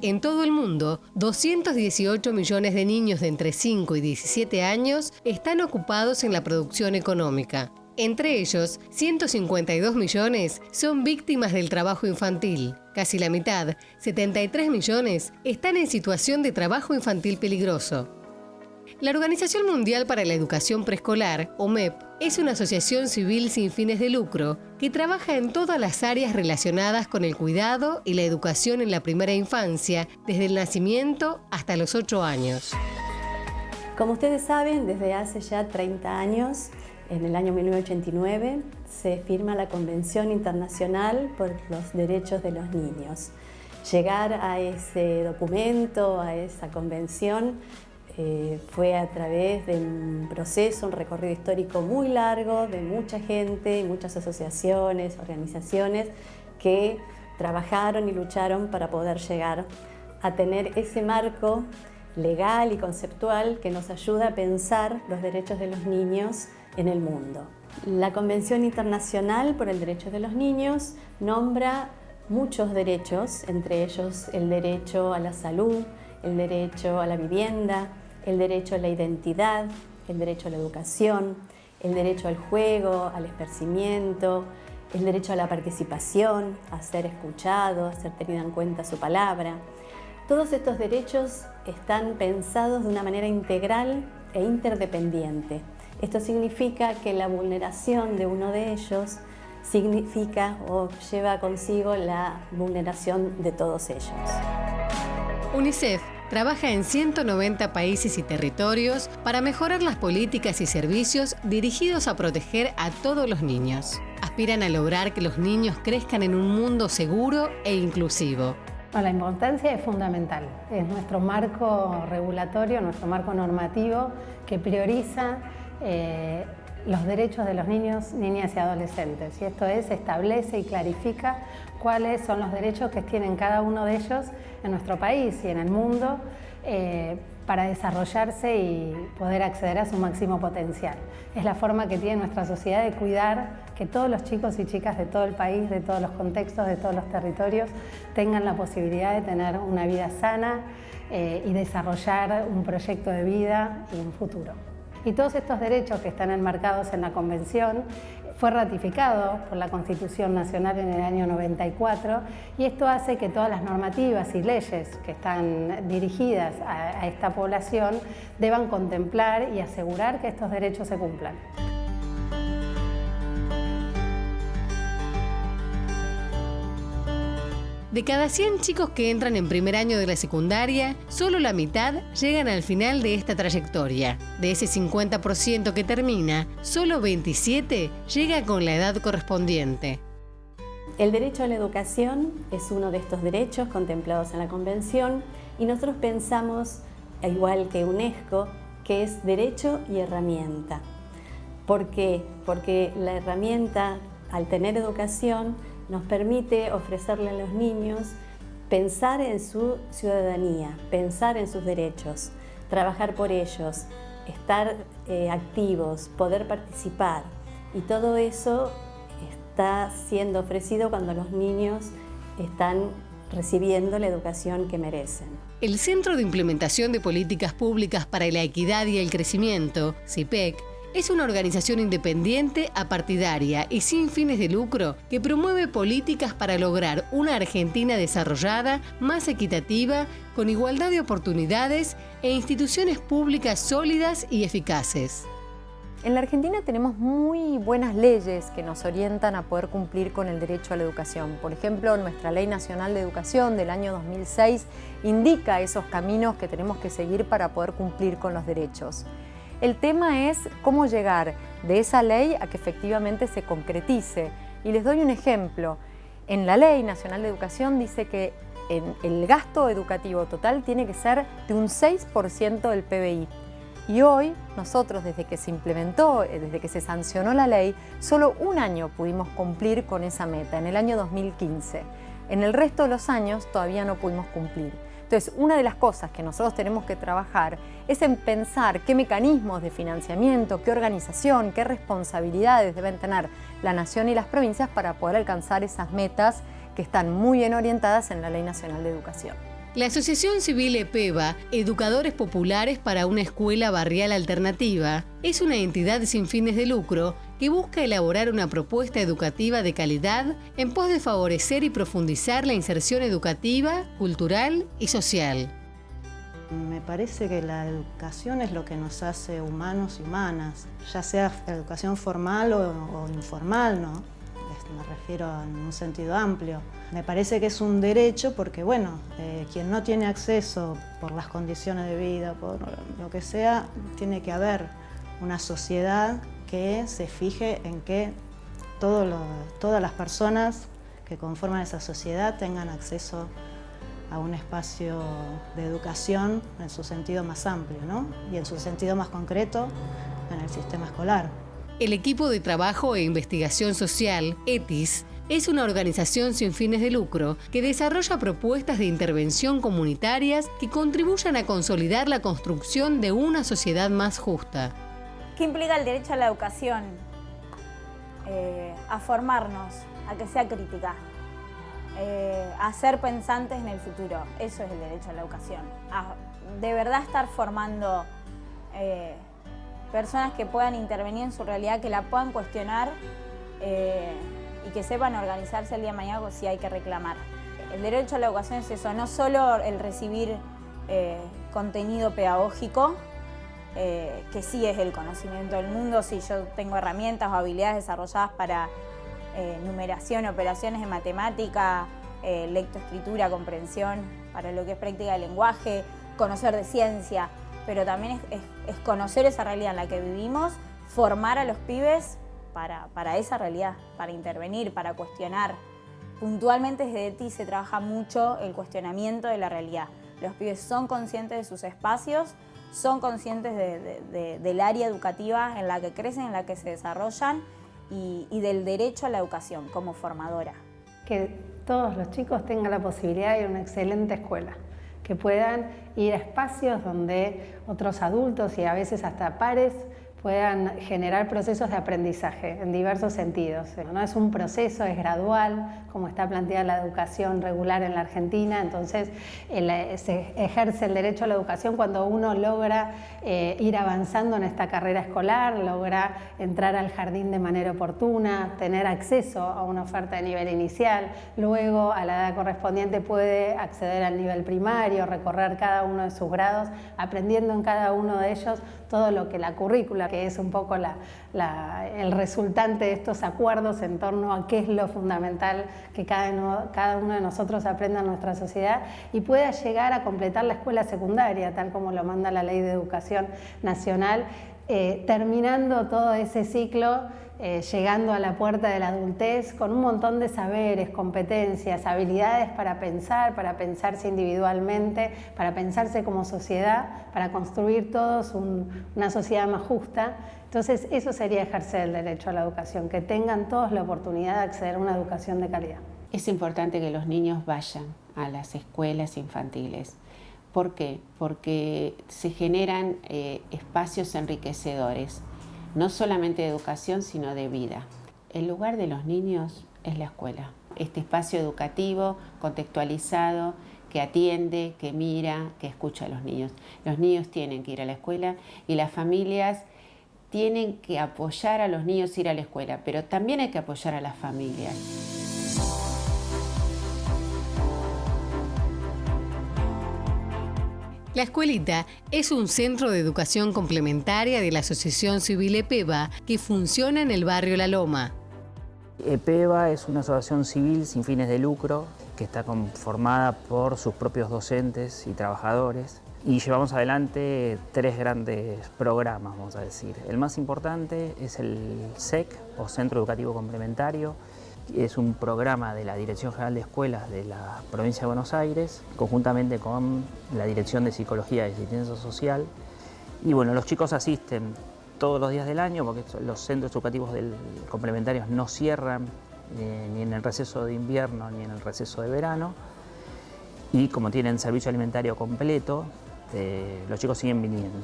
En todo el mundo, 218 millones de niños de entre 5 y 17 años están ocupados en la producción económica. Entre ellos, 152 millones son víctimas del trabajo infantil. Casi la mitad, 73 millones, están en situación de trabajo infantil peligroso. La Organización Mundial para la Educación Preescolar, OMEP, es una asociación civil sin fines de lucro que trabaja en todas las áreas relacionadas con el cuidado y la educación en la primera infancia, desde el nacimiento hasta los 8 años. Como ustedes saben, desde hace ya 30 años, en el año 1989, se firma la Convención Internacional por los Derechos de los Niños. Llegar a ese documento, a esa convención, fue a través de un proceso, un recorrido histórico muy largo, de mucha gente, muchas asociaciones, organizaciones que trabajaron y lucharon para poder llegar a tener ese marco legal y conceptual que nos ayuda a pensar los derechos de los niños en el mundo. La Convención Internacional por el Derecho de los Niños nombra muchos derechos, entre ellos el derecho a la salud, el derecho a la vivienda, el derecho a la identidad, el derecho a la educación, el derecho al juego, al esparcimiento, el derecho a la participación, a ser escuchado, a ser tenida en cuenta su palabra. Todos estos derechos están pensados de una manera integral e interdependiente. Esto significa que la vulneración de uno de ellos significa o lleva consigo la vulneración de todos ellos. UNICEF trabaja en 190 países y territorios para mejorar las políticas y servicios dirigidos a proteger a todos los niños. Aspiran a lograr que los niños crezcan en un mundo seguro e inclusivo. La importancia es fundamental. Es nuestro marco regulatorio, nuestro marco normativo que prioriza los derechos de los niños, niñas y adolescentes. Y esto establece y clarifica cuáles son los derechos que tienen cada uno de ellos en nuestro país y en el mundo para desarrollarse y poder acceder a su máximo potencial. Es la forma que tiene nuestra sociedad de cuidar que todos los chicos y chicas de todo el país, de todos los contextos, de todos los territorios, tengan la posibilidad de tener una vida sana y desarrollar un proyecto de vida y un futuro. Y todos estos derechos que están enmarcados en la Convención fue ratificado por la Constitución Nacional en el año 94 y esto hace que todas las normativas y leyes que están dirigidas a esta población deban contemplar y asegurar que estos derechos se cumplan. De cada 100 chicos que entran en primer año de la secundaria, solo la mitad llegan al final de esta trayectoria. De ese 50% que termina, solo 27 llega con la edad correspondiente. El derecho a la educación es uno de estos derechos contemplados en la Convención y nosotros pensamos, igual que UNESCO, que es derecho y herramienta. ¿Por qué? Porque la herramienta, al tener educación, nos permite ofrecerle a los niños pensar en su ciudadanía, pensar en sus derechos, trabajar por ellos, estar activos, poder participar. Y todo eso está siendo ofrecido cuando los niños están recibiendo la educación que merecen. El Centro de Implementación de Políticas Públicas para la Equidad y el Crecimiento, CIPEC, es una organización independiente, apartidaria y sin fines de lucro que promueve políticas para lograr una Argentina desarrollada, más equitativa, con igualdad de oportunidades e instituciones públicas sólidas y eficaces. En la Argentina tenemos muy buenas leyes que nos orientan a poder cumplir con el derecho a la educación. Por ejemplo, nuestra Ley Nacional de Educación del año 2006 indica esos caminos que tenemos que seguir para poder cumplir con los derechos. El tema es cómo llegar de esa ley a que efectivamente se concretice. Y les doy un ejemplo. En la Ley Nacional de Educación dice que el gasto educativo total tiene que ser de un 6% del PBI. Y hoy nosotros, desde que se implementó, desde que se sancionó la ley, solo un año pudimos cumplir con esa meta, en el año 2015. En el resto de los años todavía no pudimos cumplir. Entonces, una de las cosas que nosotros tenemos que trabajar es en pensar qué mecanismos de financiamiento, qué organización, qué responsabilidades deben tener la nación y las provincias para poder alcanzar esas metas que están muy bien orientadas en la Ley Nacional de Educación. La Asociación Civil EPEBA, Educadores Populares para una Escuela Barrial Alternativa, es una entidad sin fines de lucro que busca elaborar una propuesta educativa de calidad en pos de favorecer y profundizar la inserción educativa, cultural y social. Me parece que la educación es lo que nos hace humanos y humanas, ya sea educación formal o informal, ¿no? Me refiero en un sentido amplio. Me parece que es un derecho porque, bueno, quien no tiene acceso por las condiciones de vida, por lo que sea, tiene que haber una sociedad que se fije en que todas las personas que conforman esa sociedad tengan acceso a un espacio de educación en su sentido más amplio, ¿no? Y en su sentido más concreto en el sistema escolar. El Equipo de Trabajo e Investigación Social, ETIS, es una organización sin fines de lucro que desarrolla propuestas de intervención comunitarias que contribuyan a consolidar la construcción de una sociedad más justa. ¿Qué implica el derecho a la educación? A formarnos, a que sea crítica, a ser pensantes en el futuro. Eso es el derecho a la educación. A de verdad estar formando personas que puedan intervenir en su realidad, que la puedan cuestionar y que sepan organizarse el día de mañana si hay que reclamar. El derecho a la educación es eso, no solo el recibir contenido pedagógico, que sí es el conocimiento del mundo, si yo tengo herramientas o habilidades desarrolladas para numeración, operaciones de matemática, lectoescritura, comprensión, para lo que es práctica del lenguaje, conocer de ciencia, pero también es conocer esa realidad en la que vivimos, formar a los pibes para esa realidad, para intervenir, para cuestionar. Puntualmente desde ETI se trabaja mucho el cuestionamiento de la realidad. Los pibes son conscientes de sus espacios, son conscientes del área educativa en la que crecen, en la que se desarrollan y del derecho a la educación como formadora. Que todos los chicos tengan la posibilidad de ir a una excelente escuela, que puedan ir a espacios donde otros adultos y a veces hasta pares puedan generar procesos de aprendizaje en diversos sentidos. No es un proceso, es gradual, como está planteada la educación regular en la Argentina, entonces se ejerce el derecho a la educación cuando uno logra ir avanzando en esta carrera escolar, logra entrar al jardín de manera oportuna, tener acceso a una oferta de nivel inicial, luego a la edad correspondiente puede acceder al nivel primario, recorrer cada uno de sus grados, aprendiendo en cada uno de ellos todo lo que la currícula, que es un poco el resultante de estos acuerdos en torno a qué es lo fundamental que cada uno de nosotros aprenda en nuestra sociedad y pueda llegar a completar la escuela secundaria, tal como lo manda la Ley de Educación Nacional, terminando todo ese ciclo, llegando a la puerta de la adultez con un montón de saberes, competencias, habilidades para pensarse individualmente, para pensarse como sociedad, para construir todos una sociedad más justa. Entonces eso sería ejercer el derecho a la educación, que tengan todos la oportunidad de acceder a una educación de calidad. Es importante que los niños vayan a las escuelas infantiles. ¿Por qué? Porque se generan espacios enriquecedores, no solamente de educación, sino de vida. El lugar de los niños es la escuela. Este espacio educativo, contextualizado, que atiende, que mira, que escucha a los niños. Los niños tienen que ir a la escuela y las familias tienen que apoyar a los niños a ir a la escuela, pero también hay que apoyar a las familias. La Escuelita es un centro de educación complementaria de la Asociación Civil EPEBA que funciona en el barrio La Loma. EPEBA es una asociación civil sin fines de lucro que está conformada por sus propios docentes y trabajadores y llevamos adelante 3 grandes programas, vamos a decir. El más importante es el SEC, o Centro Educativo Complementario. Es un programa de la Dirección General de Escuelas de la Provincia de Buenos Aires, conjuntamente con la Dirección de Psicología y Asistencia Social. Y bueno, los chicos asisten todos los días del año, porque los centros educativos complementarios no cierran ni en el receso de invierno ni en el receso de verano. Y como tienen servicio alimentario completo, los chicos siguen viniendo.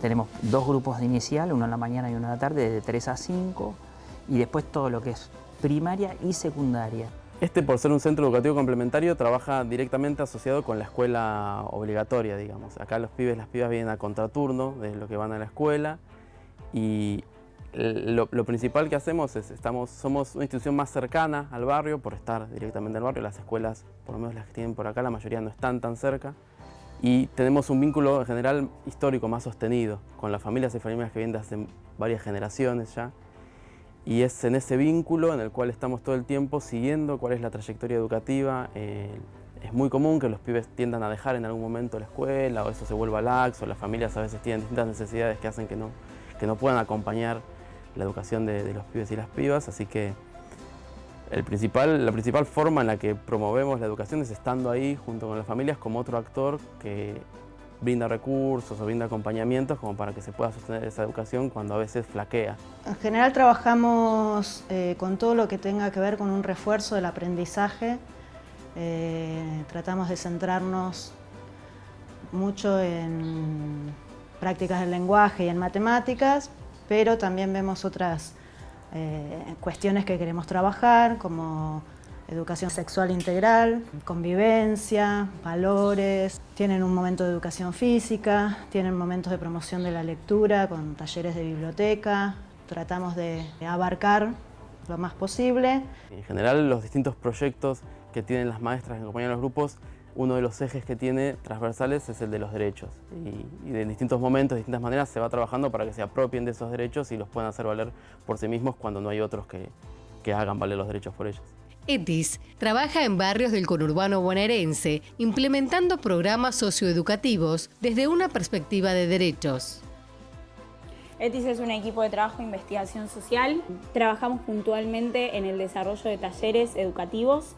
Tenemos 2 grupos de inicial, uno en la mañana y uno en la tarde, de 3 a 5, y después todo lo que es primaria y secundaria. Por ser un centro educativo complementario, trabaja directamente asociado con la escuela obligatoria, digamos. Acá los pibes, las pibas vienen a contraturno de lo que van a la escuela y lo principal que hacemos es, somos una institución más cercana al barrio por estar directamente al barrio. Las escuelas, por lo menos las que tienen por acá, la mayoría no están tan cerca. Y tenemos un vínculo en general histórico más sostenido con las familias y familias que vienen de hace varias generaciones ya. Y es en ese vínculo en el cual estamos todo el tiempo siguiendo cuál es la trayectoria educativa. Es muy común que los pibes tiendan a dejar en algún momento la escuela o eso se vuelva laxo. Las familias a veces tienen distintas necesidades que hacen que no puedan acompañar la educación de los pibes y las pibas. Así que la principal forma en la que promovemos la educación es estando ahí junto con las familias como otro actor que brinda recursos o brinda acompañamientos como para que se pueda sostener esa educación cuando a veces flaquea. En general trabajamos con todo lo que tenga que ver con un refuerzo del aprendizaje. Tratamos de centrarnos mucho en prácticas del lenguaje y en matemáticas, pero también vemos otras cuestiones que queremos trabajar, como educación sexual integral, convivencia, valores. Tienen un momento de educación física, tienen momentos de promoción de la lectura con talleres de biblioteca. Tratamos de abarcar lo más posible. En general, los distintos proyectos que tienen las maestras que acompañan a los grupos, uno de los ejes que tiene transversales es el de los derechos. Y de distintos momentos, de distintas maneras, se va trabajando para que se apropien de esos derechos y los puedan hacer valer por sí mismos cuando no hay otros que hagan valer los derechos por ellos. ETIS trabaja en barrios del conurbano bonaerense, implementando programas socioeducativos desde una perspectiva de derechos. ETIS es un equipo de trabajo e investigación social. Trabajamos puntualmente en el desarrollo de talleres educativos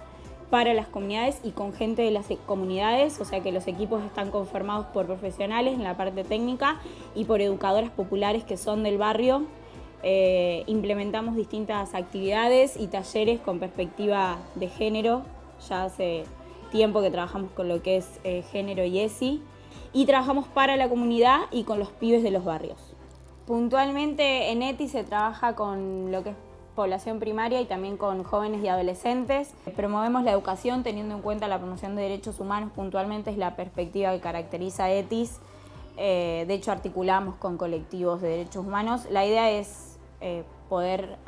para las comunidades y con gente de las comunidades, o sea que los equipos están conformados por profesionales en la parte técnica y por educadoras populares que son del barrio. Implementamos distintas actividades y talleres con perspectiva de género. Ya hace tiempo que trabajamos con lo que es género y ESI. Y trabajamos para la comunidad y con los pibes de los barrios. Puntualmente en ETI se trabaja con lo que es población primaria y también con jóvenes y adolescentes. Promovemos la educación teniendo en cuenta la promoción de derechos humanos. Puntualmente es la perspectiva que caracteriza a ETIS. De hecho, articulamos con colectivos de derechos humanos. La idea es poder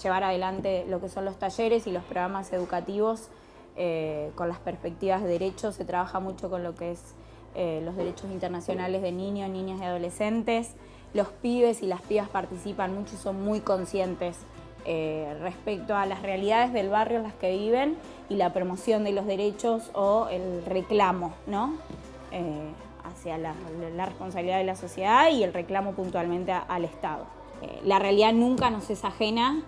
llevar adelante lo que son los talleres y los programas educativos con las perspectivas de derechos. Se trabaja mucho con lo que es los derechos internacionales de niños, niñas y adolescentes. Los pibes y las pibas participan mucho y son muy conscientes respecto a las realidades del barrio en las que viven y la promoción de los derechos o el reclamo, ¿no? Hacia la responsabilidad de la sociedad y el reclamo puntualmente al Estado. La realidad nunca nos es ajena,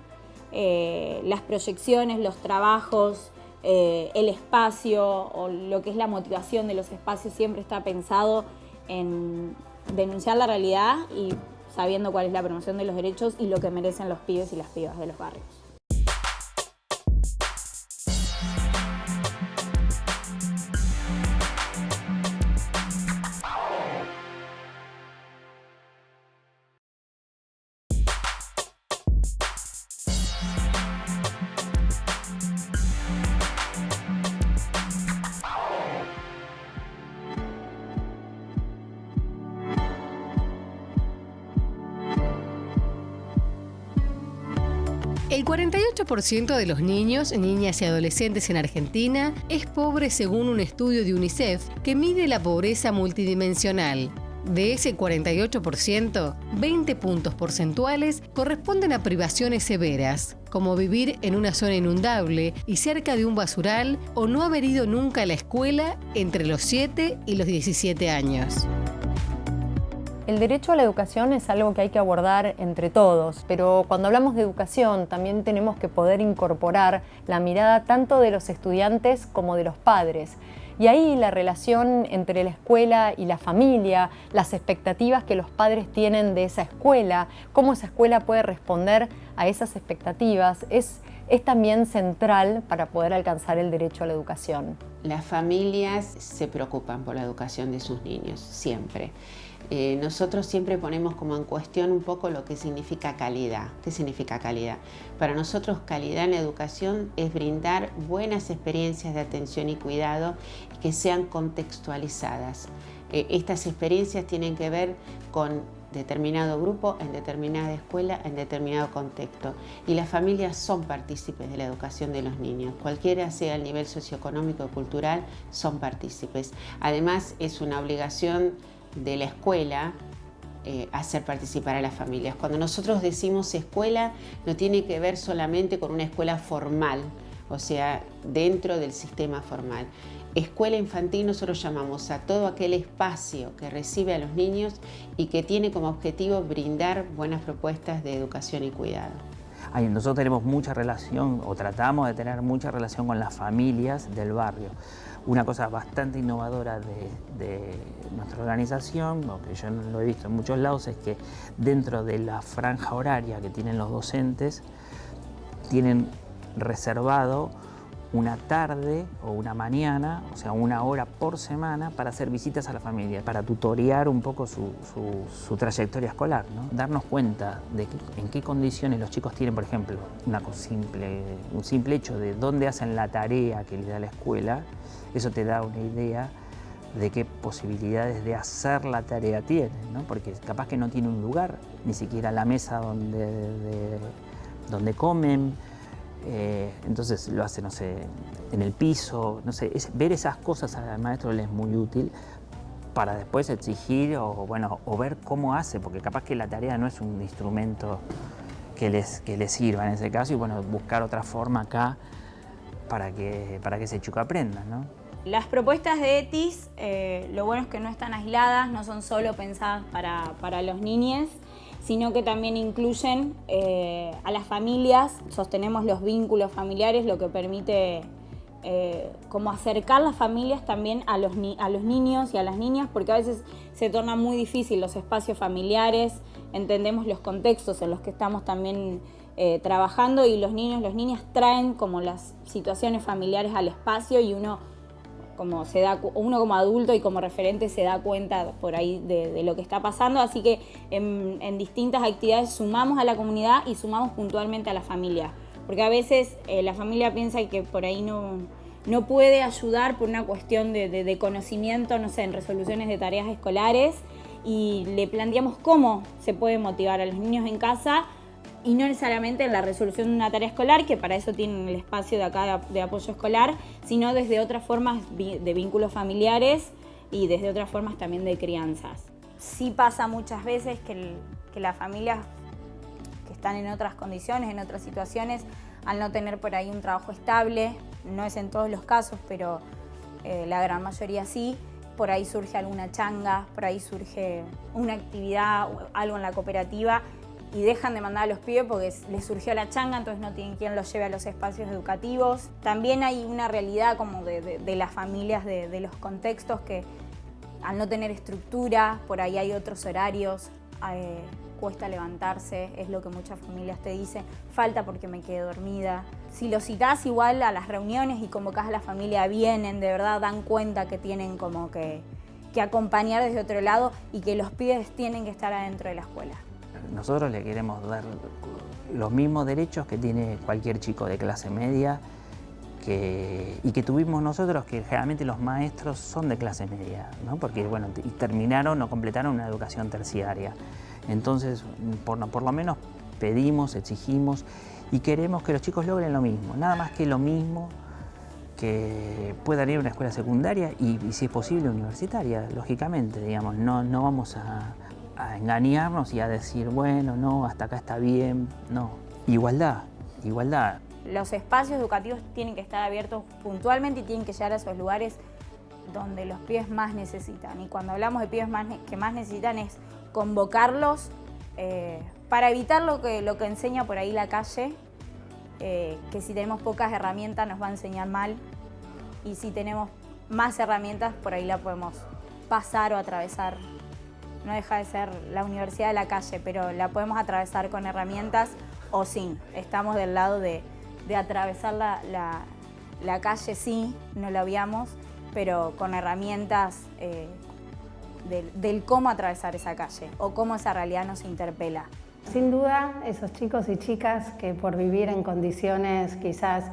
las proyecciones, los trabajos, el espacio o lo que es la motivación de los espacios siempre está pensado en denunciar la realidad y sabiendo cuál es la promoción de los derechos y lo que merecen los pibes y las pibas de los barrios. El 48% de los niños, niñas y adolescentes en Argentina es pobre según un estudio de UNICEF que mide la pobreza multidimensional. De ese 48%, 20 puntos porcentuales corresponden a privaciones severas, como vivir en una zona inundable y cerca de un basural o no haber ido nunca a la escuela entre los 7 y los 17 años. El derecho a la educación es algo que hay que abordar entre todos, pero cuando hablamos de educación también tenemos que poder incorporar la mirada tanto de los estudiantes como de los padres. Y ahí la relación entre la escuela y la familia, las expectativas que los padres tienen de esa escuela, cómo esa escuela puede responder a esas expectativas, es también central para poder alcanzar el derecho a la educación. Las familias se preocupan por la educación de sus niños, siempre. nosotros siempre ponemos como en cuestión un poco lo que significa calidad. ¿Qué significa calidad? Para nosotros calidad en la educación es brindar buenas experiencias de atención y cuidado que sean contextualizadas. Estas experiencias tienen que ver con determinado grupo, en determinada escuela, en determinado contexto. Y las familias son partícipes de la educación de los niños. Cualquiera sea el nivel socioeconómico o cultural, son partícipes. Además, es una obligación de la escuela hacer participar a las familias. Cuando nosotros decimos escuela, no tiene que ver solamente con una escuela formal, o sea, dentro del sistema formal. Escuela infantil nosotros llamamos a todo aquel espacio que recibe a los niños y que tiene como objetivo brindar buenas propuestas de educación y cuidado. Nosotros tenemos mucha relación, o tratamos de tener mucha relación con las familias del barrio. Una cosa bastante innovadora de nuestra organización, que yo lo he visto en muchos lados, es que dentro de la franja horaria que tienen los docentes, tienen reservado una tarde o una mañana, o sea, 1 hora por semana para hacer visitas a la familia, para tutorear un poco su trayectoria escolar, ¿no? Darnos cuenta de en qué condiciones los chicos tienen, por ejemplo, un simple hecho de dónde hacen la tarea que les da la escuela, eso te da una idea de qué posibilidades de hacer la tarea tienen, ¿no? Porque capaz que no tiene un lugar, ni siquiera la mesa donde comen. Entonces lo hace, no sé, en el piso, no sé, ver esas cosas al maestro le es muy útil para después exigir o ver cómo hace, porque capaz que la tarea no es un instrumento que les sirva en ese caso y buscar otra forma acá para que ese chico aprenda, ¿no? Las propuestas de ETIS, lo bueno es que no están aisladas, no son solo pensadas para los niños, sino que también incluyen a las familias, sostenemos los vínculos familiares, lo que permite como acercar las familias también a los niños y a las niñas, porque a veces se torna muy difícil los espacios familiares, entendemos los contextos en los que estamos también trabajando y los niños, las niñas traen como las situaciones familiares al espacio y uno como adulto y como referente se da cuenta por ahí de lo que está pasando, así que en distintas actividades sumamos a la comunidad y sumamos puntualmente a la familia, porque a veces la familia piensa que por ahí no puede ayudar por una cuestión de conocimiento, no sé, en resoluciones de tareas escolares y le planteamos cómo se puede motivar a los niños en casa y no necesariamente en la resolución de una tarea escolar, que para eso tienen el espacio de acá de apoyo escolar, sino desde otras formas de vínculos familiares y desde otras formas también de crianzas. Sí pasa muchas veces que las familias que están en otras condiciones, en otras situaciones, al no tener por ahí un trabajo estable, no es en todos los casos, pero la gran mayoría sí, por ahí surge alguna changa, por ahí surge una actividad, algo en la cooperativa, y dejan de mandar a los pibes porque les surgió la changa, entonces no tienen quien los lleve a los espacios educativos. También hay una realidad como de las familias, de los contextos que al no tener estructura, por ahí hay otros horarios, cuesta levantarse, es lo que muchas familias te dicen, falta porque me quedé dormida. Si los citás igual a las reuniones y convocás a la familia, vienen, de verdad dan cuenta que tienen como que acompañar desde otro lado y que los pibes tienen que estar adentro de la escuela. Nosotros le queremos dar los mismos derechos que tiene cualquier chico de clase media y que tuvimos nosotros, que generalmente los maestros son de clase media, ¿no? Porque terminaron o completaron una educación terciaria. Entonces, por lo menos pedimos, exigimos y queremos que los chicos logren lo mismo, nada más que lo mismo, que puedan ir a una escuela secundaria y si es posible universitaria, lógicamente, digamos, no vamos a engañarnos y a decir, bueno, no, hasta acá está bien, no. Igualdad. Los espacios educativos tienen que estar abiertos puntualmente y tienen que llegar a esos lugares donde los pibes más necesitan. Y cuando hablamos de pibes que más necesitan es convocarlos para evitar lo que enseña por ahí la calle, que si tenemos pocas herramientas nos va a enseñar mal y si tenemos más herramientas por ahí la podemos pasar o atravesar. No deja de ser la universidad de la calle, pero la podemos atravesar con herramientas o sin. Estamos del lado de atravesar la calle, sí, no la obviamos, pero con herramientas del cómo atravesar esa calle o cómo esa realidad nos interpela. Sin duda, esos chicos y chicas que por vivir en condiciones quizás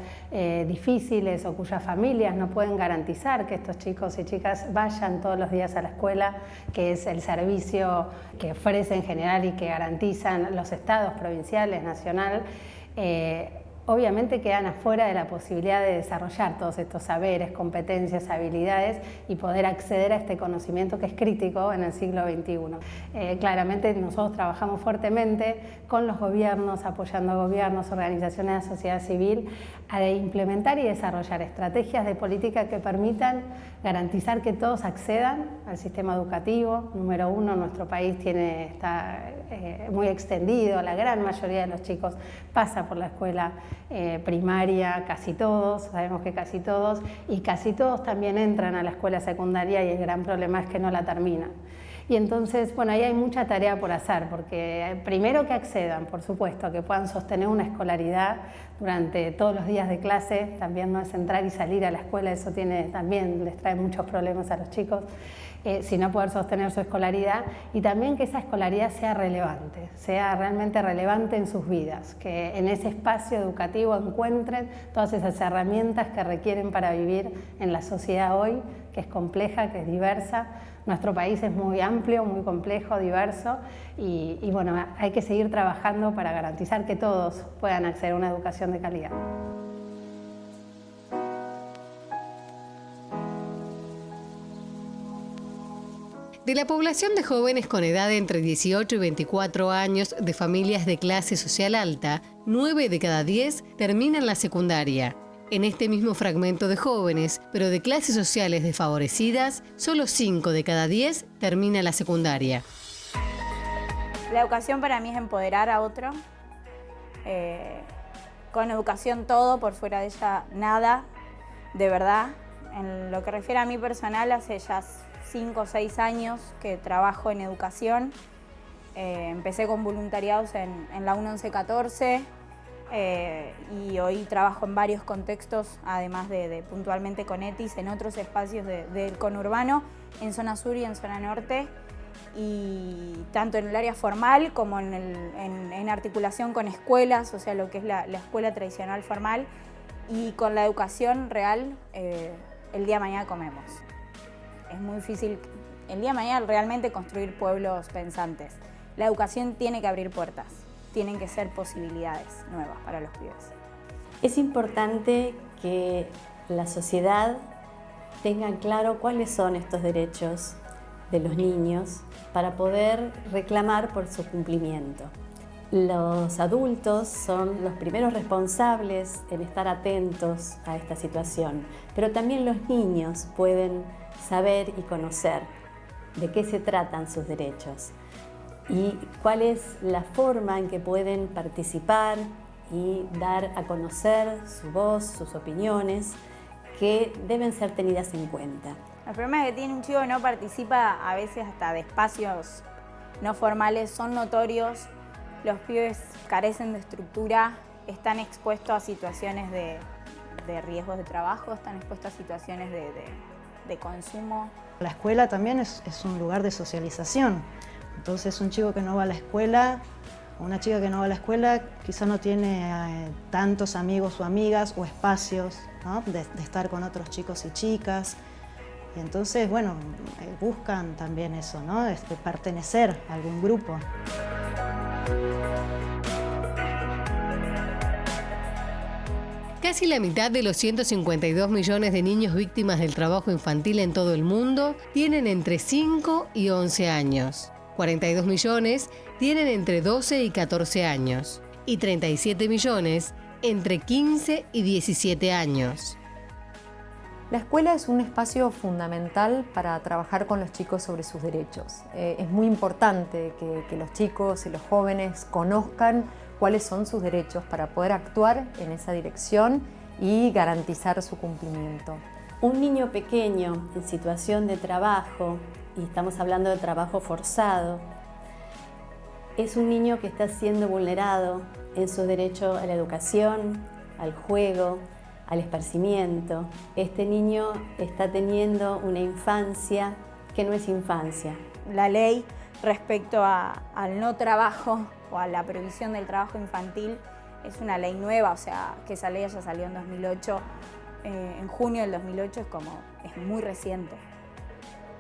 difíciles o cuyas familias no pueden garantizar que estos chicos y chicas vayan todos los días a la escuela, que es el servicio que ofrece en general y que garantizan los estados provinciales, nacional, obviamente quedan afuera de la posibilidad de desarrollar todos estos saberes, competencias, habilidades y poder acceder a este conocimiento que es crítico en el siglo XXI. Claramente nosotros trabajamos fuertemente con los gobiernos, apoyando a gobiernos, organizaciones de la sociedad civil, a implementar y desarrollar estrategias de política que permitan garantizar que todos accedan al sistema educativo. Número uno, nuestro país está muy extendido, la gran mayoría de los chicos pasa por la escuela primaria, casi todos, sabemos que casi todos, y casi todos también entran a la escuela secundaria y el gran problema es que no la terminan. Y entonces, bueno, ahí hay mucha tarea por hacer, porque primero que accedan, por supuesto, que puedan sostener una escolaridad durante todos los días de clase, también no es entrar y salir a la escuela, eso también les trae muchos problemas a los chicos, sino poder sostener su escolaridad y también que esa escolaridad sea relevante, sea realmente relevante en sus vidas, que en ese espacio educativo encuentren todas esas herramientas que requieren para vivir en la sociedad hoy, que es compleja, que es diversa. Nuestro país es muy amplio, muy complejo, diverso y bueno, hay que seguir trabajando para garantizar que todos puedan acceder a una educación de calidad. De la población de jóvenes con edad entre 18 y 24 años de familias de clase social alta, 9 de cada 10 terminan la secundaria. En este mismo fragmento de jóvenes, pero de clases sociales desfavorecidas, solo 5 de cada 10 terminan la secundaria. La educación para mí es empoderar a otro. Con educación todo, por fuera de ella nada, de verdad. En lo que refiere a mí personal, hace ya 5 o 6 años que trabajo en educación. Empecé con voluntariados en la 1114 y hoy trabajo en varios contextos, además de puntualmente con ETIS, en otros espacios del conurbano, en zona sur y en zona norte, y tanto en el área formal como en articulación con escuelas, o sea, lo que es la escuela tradicional formal, y con la educación real, el día de mañana comemos. Es muy difícil el día de mañana realmente construir pueblos pensantes. La educación tiene que abrir puertas, tienen que ser posibilidades nuevas para los pibes. Es importante que la sociedad tenga claro cuáles son estos derechos de los niños para poder reclamar por su cumplimiento. Los adultos son los primeros responsables en estar atentos a esta situación, pero también los niños pueden saber y conocer de qué se tratan sus derechos y cuál es la forma en que pueden participar y dar a conocer su voz, sus opiniones, que deben ser tenidas en cuenta. Los problemas que tiene un chico que no participa, a veces hasta de espacios no formales, son notorios. Los pibes carecen de estructura, están expuestos a situaciones de riesgos de trabajo, están expuestos a situaciones de consumo. La escuela también es un lugar de socialización. Entonces un chico que no va a la escuela, o una chica que no va a la escuela, quizá no tiene tantos amigos o amigas o espacios, ¿no? de estar con otros chicos y chicas. Y entonces, bueno, buscan también eso, ¿no? De pertenecer a algún grupo. Casi la mitad de los 152 millones de niños víctimas del trabajo infantil en todo el mundo tienen entre 5 y 11 años. 42 millones tienen entre 12 y 14 años. Y 37 millones entre 15 y 17 años. La escuela es un espacio fundamental para trabajar con los chicos sobre sus derechos. Es muy importante que los chicos y los jóvenes conozcan cuáles son sus derechos para poder actuar en esa dirección y garantizar su cumplimiento. Un niño pequeño en situación de trabajo, y estamos hablando de trabajo forzado, es un niño que está siendo vulnerado en su derecho a la educación, al juego, al esparcimiento. Este niño está teniendo una infancia que no es infancia. La ley respecto al no trabajo o a la prohibición del trabajo infantil es una ley nueva, o sea, que esa ley ya salió en 2008, en junio del 2008, es muy reciente.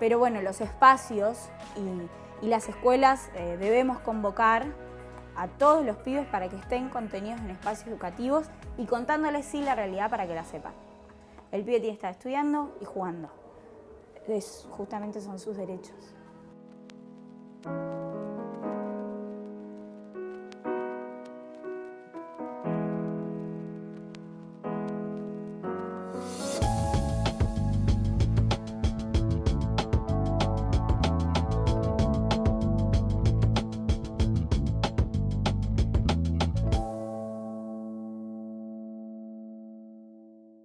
Pero bueno, los espacios y las escuelas debemos convocar a todos los pibes para que estén contenidos en espacios educativos y contándoles sí la realidad para que la sepan. El pibe tiene que estar estudiando y jugando. Justamente son sus derechos.